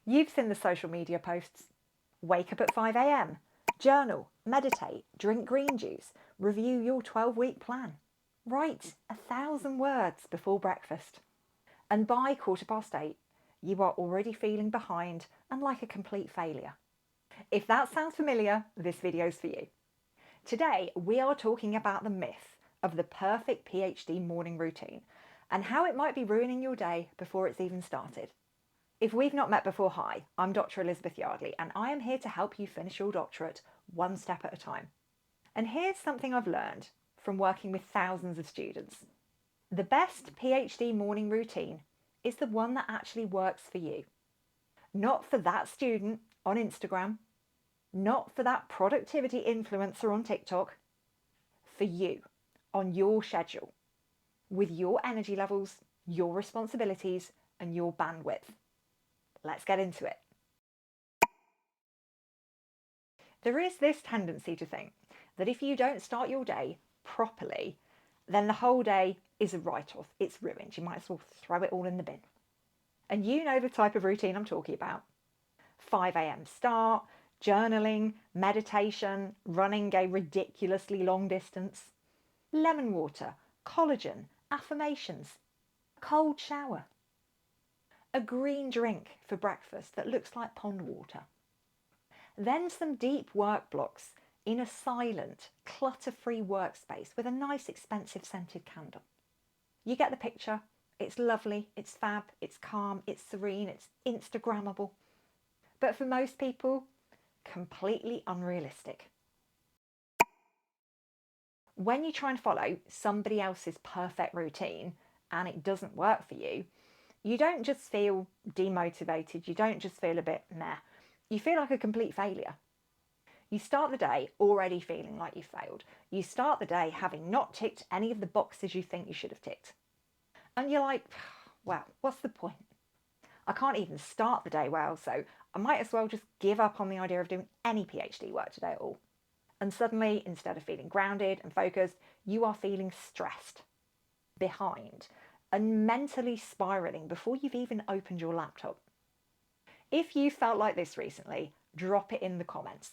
You've seen the social media posts. Wake up at 5 a.m, journal, meditate, drink green juice, review your 12-week plan. Write 1,000 words before breakfast. And by 8:15, you are already feeling behind and like a complete failure. If that sounds familiar, this video's for you. Today, we are talking about the myth of the perfect PhD morning routine and how it might be ruining your day before it's even started. If we've not met before, hi, I'm Dr. Elizabeth Yardley and I am here to help you finish your doctorate one step at a time. And here's something I've learned from working with thousands of students. The best PhD morning routine is the one that actually works for you. Not for that student on Instagram, not for that productivity influencer on TikTok, for you, on your schedule, with your energy levels, your responsibilities, and your bandwidth. Let's get into it. There is this tendency to think that if you don't start your day properly, then the whole day is a write-off. It's ruined. You might as well throw it all in the bin. And you know the type of routine I'm talking about. 5 a.m. start, journaling, meditation, running a ridiculously long distance, lemon water, collagen, affirmations, cold shower, a green drink for breakfast that looks like pond water, then some deep work blocks in a silent, clutter-free workspace with a nice expensive scented candle. You get the picture. It's lovely, it's fab, it's calm, it's serene, it's Instagrammable. But for most people, completely unrealistic. When you try and follow somebody else's perfect routine and it doesn't work for you, you don't just feel demotivated, you don't just feel a bit meh, you feel like a complete failure. You start the day already feeling like you failed. You start the day having not ticked any of the boxes you think you should have ticked. And you're like, well, what's the point? I can't even start the day well, so I might as well just give up on the idea of doing any PhD work today at all. And suddenly, instead of feeling grounded and focused, you are feeling stressed, behind, and mentally spiraling before you've even opened your laptop. If you felt like this recently, drop it in the comments.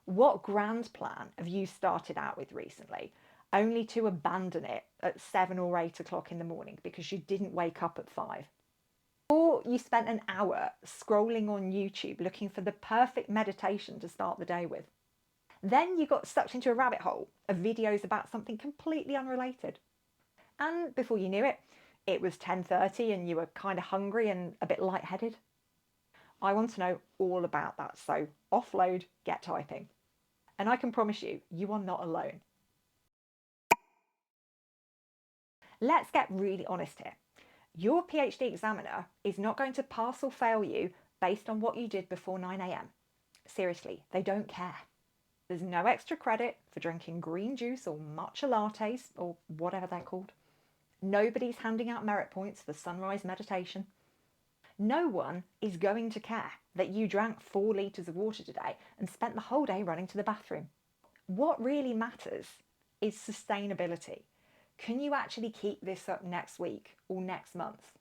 What grand plan have you started out with recently, only to abandon it at 7 or 8 o'clock in the morning because you didn't wake up at 5? Or you spent an hour scrolling on YouTube looking for the perfect meditation to start the day with. Then you got sucked into a rabbit hole of videos about something completely unrelated. And before you knew it, it was 10:30 and you were kind of hungry and a bit lightheaded. I want to know all about that, so offload, get typing. And I can promise you, you are not alone. Let's get really honest here. Your PhD examiner is not going to pass or fail you based on what you did before 9 a.m. Seriously, they don't care. There's no extra credit for drinking green juice or matcha lattes or whatever they're called. Nobody's handing out merit points for sunrise meditation. No one is going to care that you drank 4 litres of water today and spent the whole day running to the bathroom. What really matters is sustainability. Can you actually keep this up next week or next month?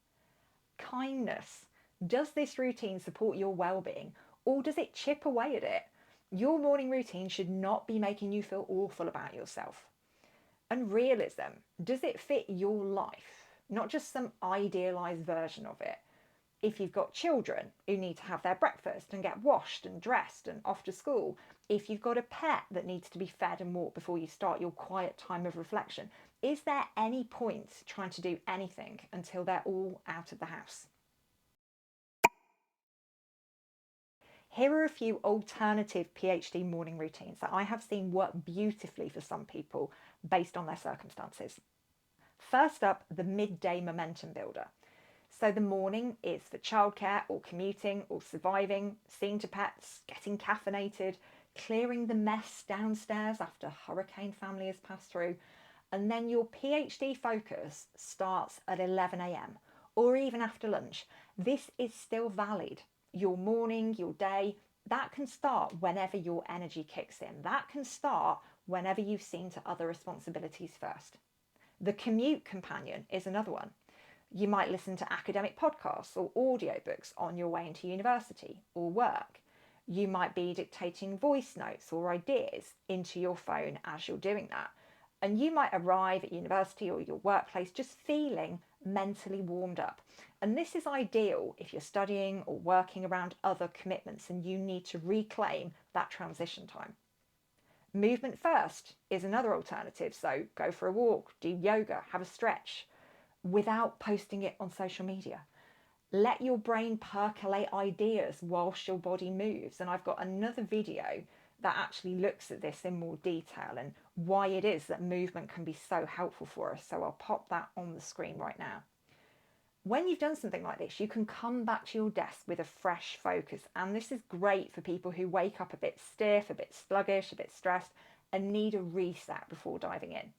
Kindness. Does this routine support your well-being or does it chip away at it? Your morning routine should not be making you feel awful about yourself. And realism. Does it fit your life? Not just some idealised version of it. If you've got children who need to have their breakfast and get washed and dressed and off to school, if you've got a pet that needs to be fed and walked before you start your quiet time of reflection, is there any point trying to do anything until they're all out of the house? Here are a few alternative PhD morning routines that I have seen work beautifully for some people based on their circumstances. First up, the midday momentum builder. So the morning is for childcare or commuting or surviving, seeing to pets, getting caffeinated, clearing the mess downstairs after hurricane family has passed through. And then your PhD focus starts at 11 a.m. or even after lunch. This is still valid. Your morning, your day, that can start whenever your energy kicks in. That can start whenever you've seen to other responsibilities first. The commute companion is another one. You might listen to academic podcasts or audiobooks on your way into university or work. You might be dictating voice notes or ideas into your phone as you're doing that. And you might arrive at university or your workplace just feeling mentally warmed up. And this is ideal if you're studying or working around other commitments and you need to reclaim that transition time. Movement first is another alternative. So go for a walk, do yoga, have a stretch without posting it on social media. Let your brain percolate ideas whilst your body moves. And I've got another video that actually looks at this in more detail and why it is that movement can be so helpful for us. So I'll pop that on the screen right now. When you've done something like this, you can come back to your desk with a fresh focus. And this is great for people who wake up a bit stiff, a bit sluggish, a bit stressed, and need a reset before diving in.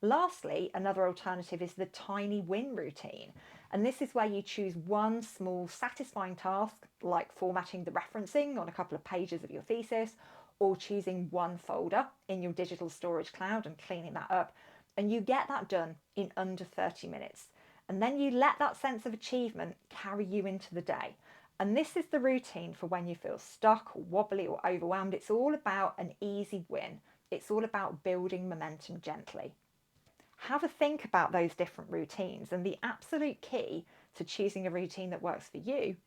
Lastly, another alternative is the tiny win routine. And this is where you choose one small satisfying task, like formatting the referencing on a couple of pages of your thesis, or choosing one folder in your digital storage cloud and cleaning that up. And you get that done in under 30 minutes. And then you let that sense of achievement carry you into the day. And this is the routine for when you feel stuck or wobbly or overwhelmed. It's all about an easy win. It's all about building momentum gently. Have a think about those different routines, and the absolute key to choosing a routine that works for you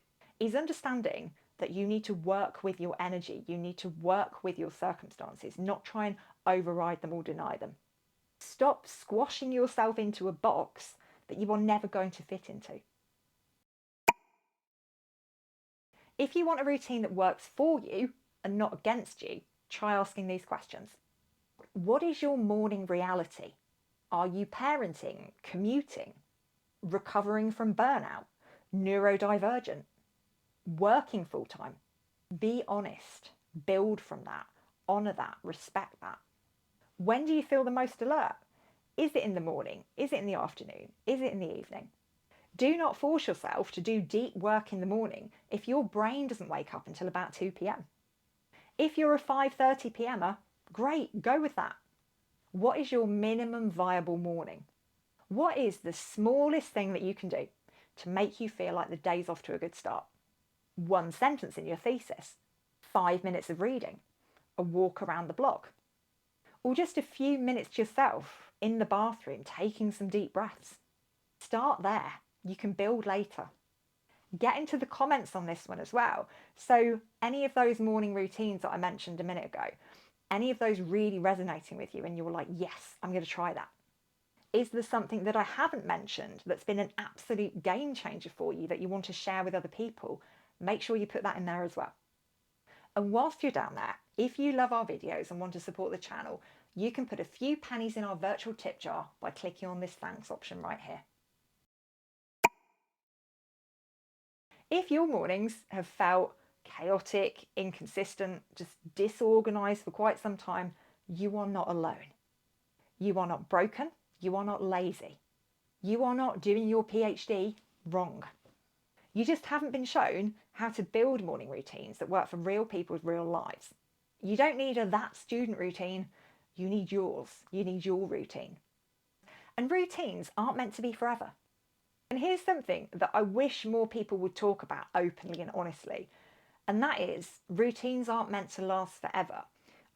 is understanding that you need to work with your energy, you need to work with your circumstances, not try and override them or deny them. Stop squashing yourself into a box that you are never going to fit into. If you want a routine that works for you and not against you, try asking these questions. What is your morning reality? Are you parenting, commuting, recovering from burnout, neurodivergent, working full time? Be honest, build from that, honour that, respect that. When do you feel the most alert? Is it in the morning? Is it in the afternoon? Is it in the evening? Do not force yourself to do deep work in the morning if your brain doesn't wake up until about 2 p.m. If you're a 5:30 p.m.er, great, go with that. What is your minimum viable morning? What is the smallest thing that you can do to make you feel like the day's off to a good start? One sentence in your thesis, 5 minutes of reading, a walk around the block, or just a few minutes to yourself in the bathroom taking some deep breaths. Start there. You can build later. Get into the comments on this one as well. So any of those morning routines that I mentioned a minute ago, any of those really resonating with you and you're like, yes, I'm going to try that? Is there something that I haven't mentioned that's been an absolute game changer for you that you want to share with other people? Make sure you put that in there as well. And whilst you're down there, if you love our videos and want to support the channel, you can put a few pennies in our virtual tip jar by clicking on this thanks option right here. If your mornings have felt chaotic, inconsistent, just disorganized for quite some time, you are not alone. You are not broken. You are not lazy. You are not doing your PhD wrong. You just haven't been shown how to build morning routines that work for real people with real lives. You don't need a that student routine. You need yours. You need your routine. And routines aren't meant to be forever. And here's something that I wish more people would talk about openly and honestly, and that is routines aren't meant to last forever.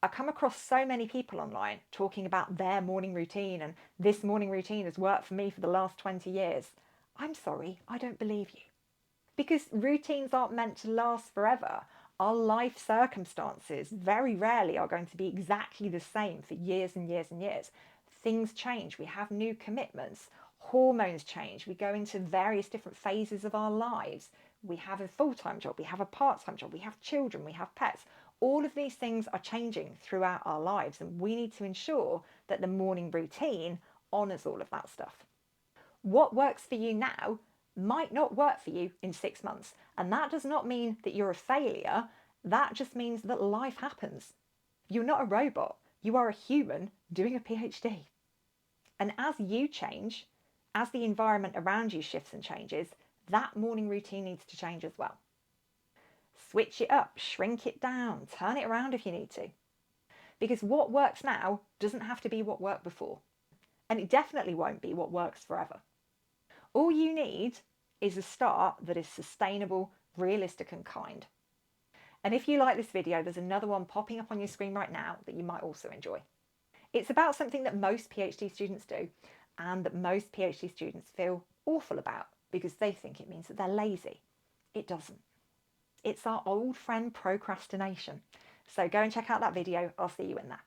I come across so many people online talking about their morning routine and this morning routine has worked for me for the last 20 years. I'm sorry, I don't believe you. Because routines aren't meant to last forever. Our life circumstances very rarely are going to be exactly the same for years and years and years. Things change, we have new commitments, hormones change, we go into various different phases of our lives. We have a full-time job, we have a part-time job, we have children, we have pets. All of these things are changing throughout our lives and we need to ensure that the morning routine honours all of that stuff. What works for you now might not work for you in 6 months. And that does not mean that you're a failure. That just means that life happens. You're not a robot. You are a human doing a PhD. And as you change, as the environment around you shifts and changes, that morning routine needs to change as well. Switch it up, shrink it down, turn it around if you need to. Because what works now doesn't have to be what worked before. And it definitely won't be what works forever. All you need is a start that is sustainable, realistic, and kind. And if you like this video, there's another one popping up on your screen right now that you might also enjoy. It's about something that most PhD students do and that most PhD students feel awful about because they think it means that they're lazy. It doesn't. It's our old friend procrastination. So go and check out that video. I'll see you in there.